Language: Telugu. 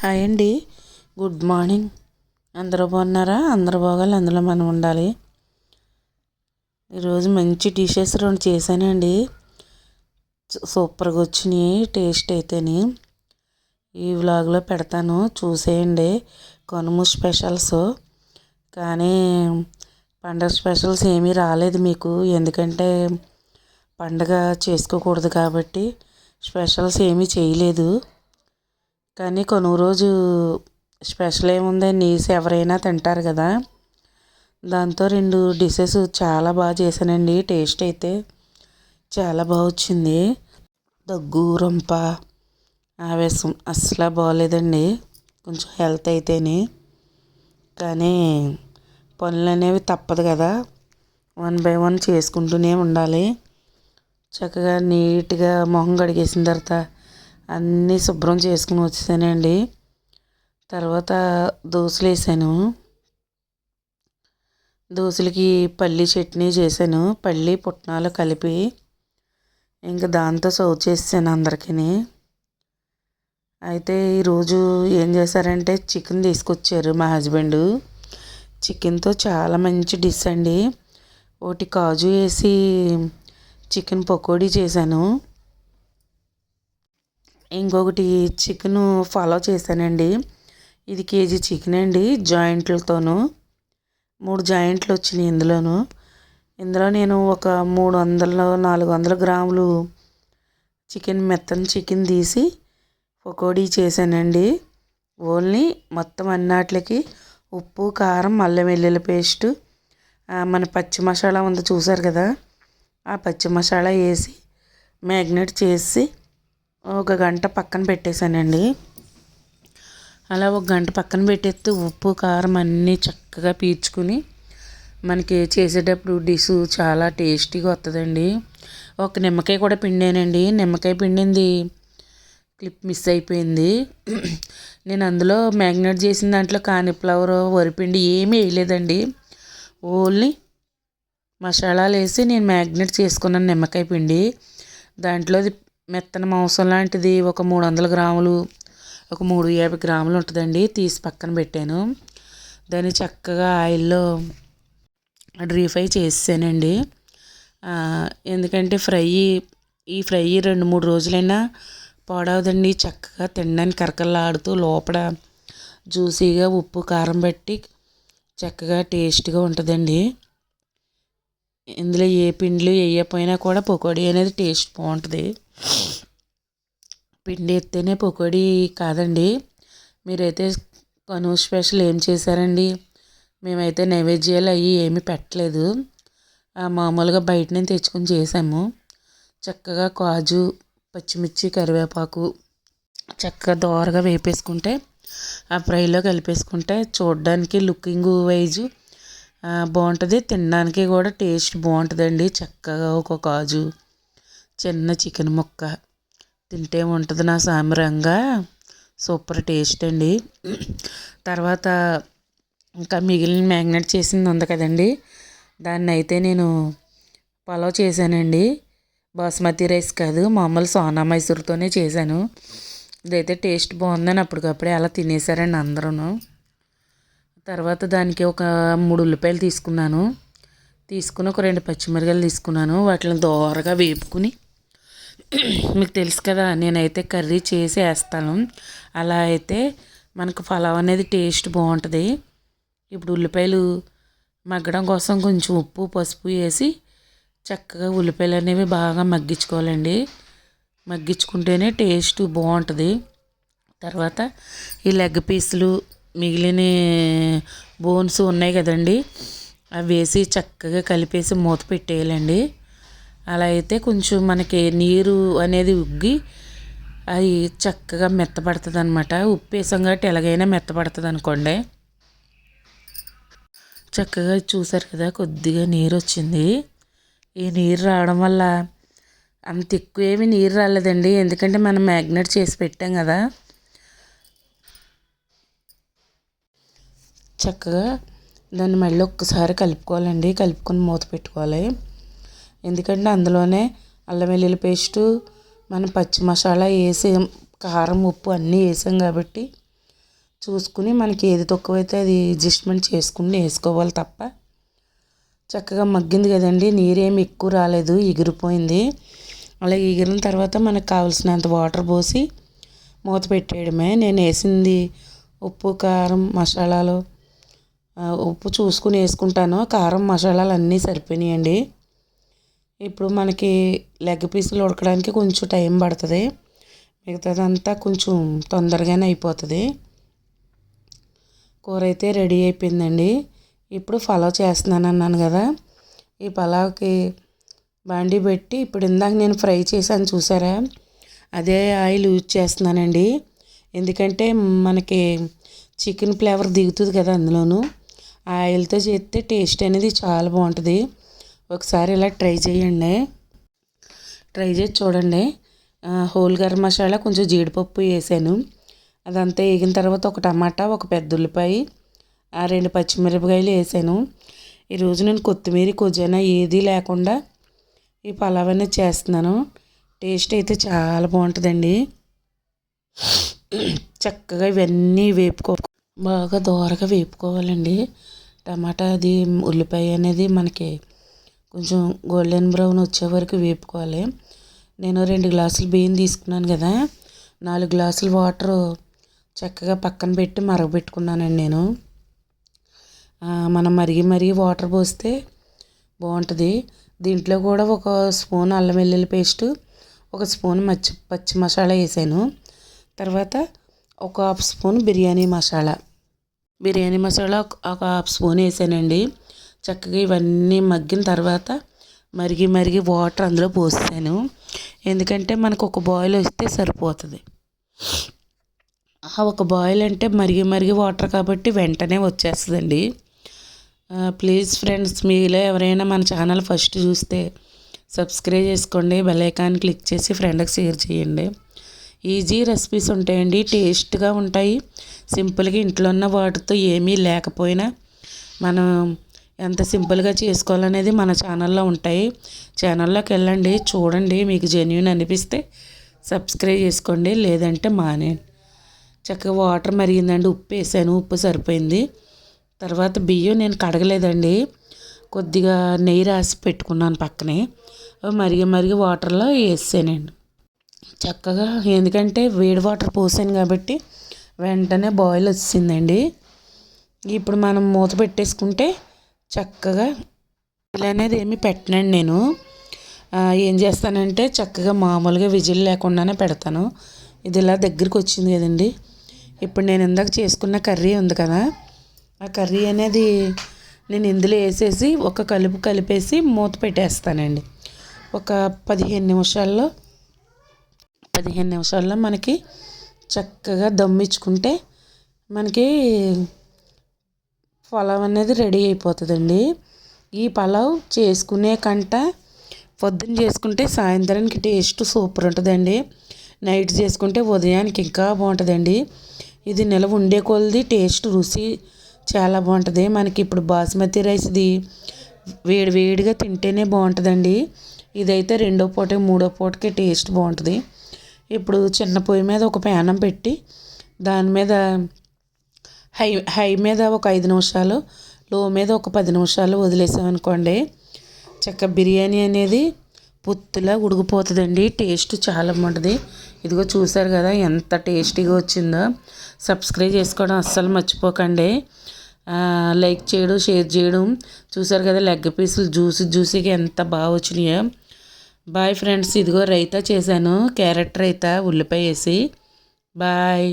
హాయ్ అండి. Good morning. అందరూ బాగున్నారా? అందరూ బాగాలి, అందులో మనం ఉండాలి. ఈరోజు మంచి డిషెస్ రెండు చేశానండి. సూపర్గా వచ్చినాయి టేస్ట్ అయితేని. ఈ వ్లాగ్లో పెడతాను, చూసేయండి. కనుమ స్పెషల్స్. కానీ పండగ స్పెషల్స్ ఏమీ రాలేదు మీకు, ఎందుకంటే పండగ చేసుకోకూడదు కాబట్టి స్పెషల్స్ ఏమీ చేయలేదు. కానీ కనుమ రోజు స్పెషల్ ఏముంది, నీస్ ఎవరైనా తింటారు కదా, దాంతో రెండు డిషెస్ చాలా బాగా చేశానండి. టేస్ట్ అయితే చాలా బాగా వచ్చింది. దగ్గు, రొంప, ఆవేశం అస్సలు బాగోలేదండి. కొంచెం హెల్త్ అయితేనే. కానీ పనులు అనేవి తప్పదు కదా, 1 బై 1 చేసుకుంటూనే ఉండాలి. చక్కగా నీట్గా మొహం కడిగేసిన తర్వాత అన్నీ శుభ్రం చేసుకుని వచ్చేసానండి. తర్వాత దోశలు వేసాను. దోశలకి పల్లి చట్నీ చేశాను, పల్లి పుట్నాలు కలిపి. ఇంకా దాంతో సర్వ్ చేసాను అందరికీ. అయితే ఈరోజు ఏం చేశారంటే చికెన్ తీసుకొచ్చారు మా హస్బెండ్. చికెన్తో చాలా మంచి డిష్ అండి. ఒకటి కాజు వేసి చికెన్ పకోడీ చేశాను. ఇంకొకటి చికెన్ ఫాలో చేశానండి. ఇది కేజీ చికెన్ అండి, జాయింట్లతోనూ 3 జాయింట్లు వచ్చినాయి ఇందులో నేను ఒక 300-400 గ్రాములు చికెన్, మెత్తని చికెన్ తీసి పకోడీ చేశానండి. ఓన్లీ మొత్తం అన్నిటికి ఉప్పు, కారం, అల్లం వెల్లుల్లి పేస్టు, మన పచ్చి మసాలా ఉంది చూసారు కదా, ఆ పచ్చి మసాలా వేసి మ్యాగ్నేట్ చేసి 1 గంట పక్కన పెట్టేశానండి. అలా 1 గంట పక్కన పెట్టేస్తే ఉప్పు, కారం అన్నీ చక్కగా పీల్చుకుని మనకి చేసేటప్పుడు డిష్ చాలా టేస్టీగా వస్తుందండి. ఒక నిమ్మకాయ కూడా పిండానండి. నిమ్మకాయ పిండింది క్లిప్ మిస్ అయిపోయింది. నేను అందులో మ్యాగ్నేట్ చేసిన దాంట్లో కాలీఫ్లవర్, వరిపిండి ఏమీ వేయలేదండి. ఓన్లీ మసాలాలు వేసి నేను మ్యాగ్నేట్ చేసుకున్నాను నిమ్మకాయ పిండి. దాంట్లో మెత్తన మాంసం లాంటిది ఒక 300 గ్రాములు, ఒక 350 గ్రాములు ఉంటుందండి, తీసి పక్కన పెట్టాను. దాన్ని చక్కగా ఆయిల్లో డీప్ ఫ్రై చేసానండి. ఎందుకంటే ఈ ఫ్రై 2-3 రోజులైనా పాడవదండి. చక్కగా తినడానికి కరకరలాడుతూ లోపల జ్యూసీగా ఉప్పు, కారం బట్టి చక్కగా టేస్ట్గా ఉంటుందండి. ఇందులో ఏ పిండిలు వేయకపోయినా కూడా పకోడీ అనేది టేస్ట్ బాగుంటుంది. పిండి ఎత్తేనే పకోడీ కాదండి. మీరైతే కనుమ స్పెషల్ ఏం చేశారండి? మేమైతే నైవేద్యాలు అవి ఏమీ పెట్టలేదు, మామూలుగా బయట నుంచి తెచ్చుకొని చేసాము. చక్కగా కాజు, పచ్చిమిర్చి, కరివేపాకు చక్కగా దోరగా వేపేసుకుంటే ఆ ఫ్రైలో కలిపేసుకుంటే చూడడానికి లుకింగ్ వైజ్ బాగుంటుంది, తినడానికి కూడా టేస్ట్ బాగుంటుందండి. చక్కగా ఒక కాజు, చిన్న చికెన్ ముక్క తింటే ఉంటుంది నా సామిరంగా, సూపర్ టేస్ట్ అండి. తర్వాత ఇంకా మిగిలిన మ్యాగ్నేట్ చేసింది ఉంది కదండి, దాన్ని అయితే నేను పలావ్ చేశానండి. బాస్మతి రైస్ కాదు, మామూలు సోనా మైసూర్తోనే చేశాను. ఇదైతే టేస్ట్ బాగుందని అప్పటికప్పుడే అలా తినేసారండి అందరూ. తర్వాత దానికి ఒక 3 ఉల్లిపాయలు తీసుకుని ఒక 2 పచ్చిమిరపకాయలు తీసుకున్నాను. వాటిని దోరగా వేపుకుని, మీకు తెలుసు కదా నేనైతే కర్రీ చేసి వేస్తాను, అలా అయితే మనకు పలావ్ అనేది టేస్ట్ బాగుంటుంది. ఇప్పుడు ఉల్లిపాయలు మగ్గడం కోసం కొంచెం ఉప్పు, పసుపు వేసి చక్కగా ఉల్లిపాయలు అనేవి బాగా మగ్గించుకోవాలండి. మగ్గించుకుంటేనే టేస్ట్ బాగుంటుంది. తర్వాత ఈ లెగ్ పీసులు, మిగిలిన బోన్స్ ఉన్నాయి కదండి, అవి వేసి చక్కగా కలిపేసి మూత పెట్టేయాలండి. అలా అయితే కొంచెం మనకి నీరు అనేది ఉగ్గి అది చక్కగా మెత్తపడుతుంది అనమాట. ఉప్పు వేసాం కాబట్టి ఎలాగైనా మెత్తపడుతుంది అనుకోండి. చక్కగా చూసారు కదా, కొద్దిగా నీరు వచ్చింది. ఈ నీరు రావడం వల్ల అంత ఎక్కువ ఏమీ నీరు రాలేదండి, ఎందుకంటే మనం మ్యాగ్నేట్ చేసి పెట్టాం కదా. చక్కగా దాన్ని మళ్ళీ ఒక్కసారి కలుపుకోవాలండి, కలుపుకొని మూత పెట్టుకోవాలి. ఎందుకంటే అందులోనే అల్లం వెల్లుల్లి పేస్టు, మనం పచ్చి మసాలా వేసి కారం, ఉప్పు అన్నీ వేసాం కాబట్టి చూసుకుని మనకి ఏది తక్కువైతే అది అడ్జస్ట్మెంట్ చేసుకుని వేసుకోవాలి తప్ప. చక్కగా మగ్గింది కదండి, నీరేమి ఎక్కువ రాలేదు, ఎగిరిపోయింది. అలా ఎగిరిన తర్వాత మనకు కావాల్సినంత వాటర్ పోసి మూత పెట్టేయడమే. నేను వేసింది ఉప్పు, కారం, మసాలాలు, ఉప్పు చూసుకుని వేసుకుంటాను, కారం మసాలాలు అన్నీ సరిపోయినాయండి. ఇప్పుడు మనకి లెగ్ పీసులు ఉడకడానికి కొంచెం టైం పడుతుంది, మిగతాదంతా కొంచెం తొందరగానే అయిపోతుంది. కూర అయితే రెడీ అయిపోయిందండి. ఇప్పుడు పలావ్ చేస్తున్నాను అన్నాను కదా, ఈ పలావ్కి బాండీ పెట్టి ఇప్పుడు ఇందాక నేను ఫ్రై చేశాను చూసారా, అదే ఆయిల్ యూజ్ చేస్తున్నానండి. ఎందుకంటే మనకి చికెన్ ఫ్లేవర్ దిగుతుంది కదా అందులోను, ఆ ఆయిల్తో చేస్తే టేస్ట్ అనేది చాలా బాగుంటుంది. ఒకసారి ఇలా ట్రై చేయండి, ట్రై చేసి చూడండి. హోల్ గరం మసాలా, కొంచెం జీడిపప్పు వేసాను. అదంతా వేగిన తర్వాత ఒక టమాటా, ఒక పెద్ద ఉల్లిపాయ, 2 పచ్చిమిరపకాయలు వేసాను. ఈరోజు నేను కొత్తిమీర పుదీనా ఏది లేకుండా ఈ పలావ్ అనేది చేస్తున్నాను. టేస్ట్ అయితే చాలా బాగుంటుందండి. చక్కగా ఇవన్నీ బాగా దోరగా వేపుకోవాలండి. టమాటా అది ఉల్లిపాయ అనేది మనకి కొంచెం గోల్డెన్ బ్రౌన్ వచ్చే వరకు వేపుకోవాలి. నేను 2 గ్లాసులు బియ్యం తీసుకున్నాను కదా, 4 గ్లాసులు వాటర్ చక్కగా పక్కన పెట్టి మరగబెట్టుకున్నానండి నేను. మనం మరిగి వాటర్ పోస్తే బాగుంటుంది. దీంట్లో కూడా ఒక స్పూన్ అల్లం వెల్లుల్లి పేస్టు, ఒక స్పూన్ పచ్చి మసాలా వేసాను. తర్వాత ఒక హాఫ్ స్పూన్ బిర్యానీ మసాలా ఒక హాఫ్ స్పూన్ వేసానండి. చక్కగా ఇవన్నీ మగ్గిన తర్వాత మరిగి వాటర్ అందులో పోసాను. ఎందుకంటే మనకు ఒక బాయిల్ వస్తే సరిపోతుంది. ఒక బాయిల్ అంటే మరిగి వాటర్ కాబట్టి వెంటనే వచ్చేస్తుందండి. ప్లీజ్ ఫ్రెండ్స్, మీలో ఎవరైనా మన ఛానల్ ఫస్ట్ చూస్తే సబ్స్క్రైబ్ చేసుకోండి, బెల్ ఐకాన్ క్లిక్ చేసి ఫ్రెండ్కి షేర్ చేయండి. ఈజీ రెసిపీస్ ఉంటాయండి, టేస్ట్గా ఉంటాయి. సింపుల్గా ఇంట్లో ఉన్న వాటితో ఏమీ లేకపోయినా మనం ఎంత సింపుల్గా చేసుకోవాలనేది మన ఛానల్లో ఉంటాయి. ఛానల్లోకి వెళ్ళండి, చూడండి, మీకు జెన్యూన్ అనిపిస్తే సబ్స్క్రైబ్ చేసుకోండి, లేదంటే మానేయండి. చక్కగా వాటర్ మరిగిందండి, ఉప్పు వేసాను, ఉప్పు సరిపోయింది. తర్వాత బియ్యం నేను కడగలేదండి, కొద్దిగా నెయ్యి రాసి పెట్టుకున్నాను పక్కనే. మరిగి వాటర్లో వేసానండి చక్కగా. ఎందుకంటే వేడి వాటర్ పోసాను కాబట్టి వెంటనే బాయిల్ వచ్చిందండి. ఇప్పుడు మనం మూత పెట్టేసుకుంటే చక్కగా ఇలా అనేది ఏమీ పెట్టనండి నేను. ఏం చేస్తానంటే చక్కగా మామూలుగా విజిల్ లేకుండానే పెడతాను. ఇది ఇలా దగ్గరికి వచ్చింది కదండి. ఇప్పుడు నేను ఇందాక చేసుకున్న కర్రీ ఉంది కదా, ఆ కర్రీ అనేది నేను ఇందులో వేసేసి ఒక కలిపేసి మూత పెట్టేస్తానండి. ఒక 15 నిమిషాల్లో మనకి చక్కగా దమ్మించుకుంటే మనకి పలావ్ అనేది రెడీ అయిపోతుందండి. ఈ పలావ్ చేసుకునే కంట పొద్దున్న చేసుకుంటే సాయంత్రానికి టేస్ట్ సూపర్ ఉంటుందండి. నైట్ చేసుకుంటే ఉదయానికి ఇంకా బాగుంటుందండి. ఇది నిలవ ఉండే కొలది టేస్ట్ రుచి చాలా బాగుంటుంది. మనకి ఇప్పుడు బాస్మతి రైస్ది వేడిగా తింటేనే బాగుంటుందండి. ఇదైతే 2వ పూట 3వ పూటకి టేస్ట్ బాగుంటుంది. ఇప్పుడు చిన్న పొయ్యి మీద ఒక ప్యానం పెట్టి దాని మీద హై మీద ఒక 5 నిమిషాలు, లో మీద ఒక 10 నిమిషాలు వదిలేసామనుకోండి, చక్కగా బిర్యానీ అనేది పొత్తులా ఉడికిపోతుందండి. టేస్ట్ చాలా బాగుంటుంది. ఇదిగో చూసారు కదా ఎంత టేస్టీగా వచ్చిందో. సబ్స్క్రైబ్ చేసుకోవడం అస్సలు మర్చిపోకండి. లైక్ చేయడం, షేర్ చేయడం. చూసారు కదా లెగ్ పీసులు జ్యూసీగా ఎంత బాగా వచ్చినాయో. Bye friends. ఇదిగో రైతా చేశాను, క్యారెట్ రైతా, ఉల్లిపాయ వేసి. బాయ్.